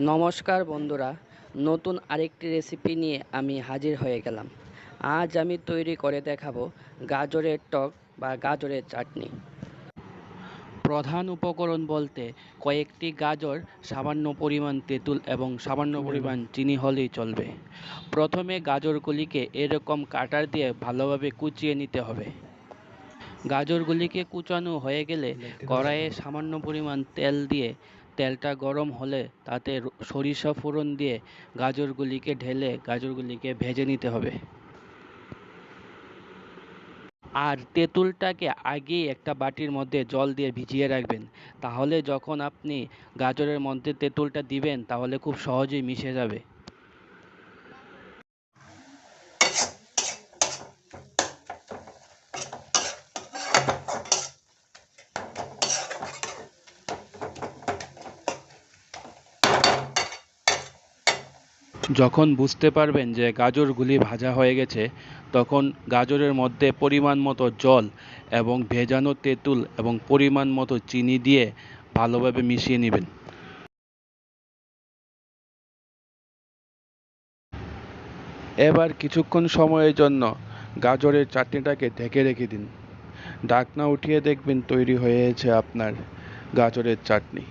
নমস্কার বন্ধুরা, নতুন আরেকটি রেসিপি নিয়ে আমি হাজির হয়ে গেলাম। আজ আমি তৈরি করে দেখাবো গাজরের টক বা গাজরের চাটনি। প্রধান উপকরণ বলতে কয়েকটি গাজর, সামান্য পরিমাণ তেঁতুল এবং সামান্য পরিমাণ চিনি হলেই চলবে। প্রথমে গাজরগুলিকে এরকম কাটার দিয়ে ভালোভাবে কুচিয়ে নিতে হবে। গাজরগুলিকে কুচানো হয়ে গেলে কড়াইয়ে সামান্য পরিমাণ তেল দিয়ে তেলটা গরম হলে তাতে সরিষা ফোড়ন দিয়ে গাজরগুলিকে ঢেলে গাজরগুলিকে ভেজে নিতে হবে। আর তেঁতুলটাকে আগেই একটা বাটির মধ্যে জল দিয়ে ভিজিয়ে রাখবেন, তাহলে যখন আপনি গাজরের মধ্যে তেঁতুলটা দিবেন তাহলে খুব সহজেই মিশে যাবে। যখন বুঝতে পারবেন যে গাজরগুলি ভাজা হয়ে গেছে, তখন গাজরের মধ্যে পরিমাণ মতো জল এবং ভেজানো তেঁতুল এবং পরিমাণ মতো চিনি দিয়ে ভালোভাবে মিশিয়ে নেবেন। এবার কিছুক্ষণ সময়ের জন্য গাজরের চাটনিটাকে ঢেকে রেখে দিন। ঢাকনা উঠিয়ে দেখবেন তৈরি হয়েছে আপনার গাজরের চাটনি।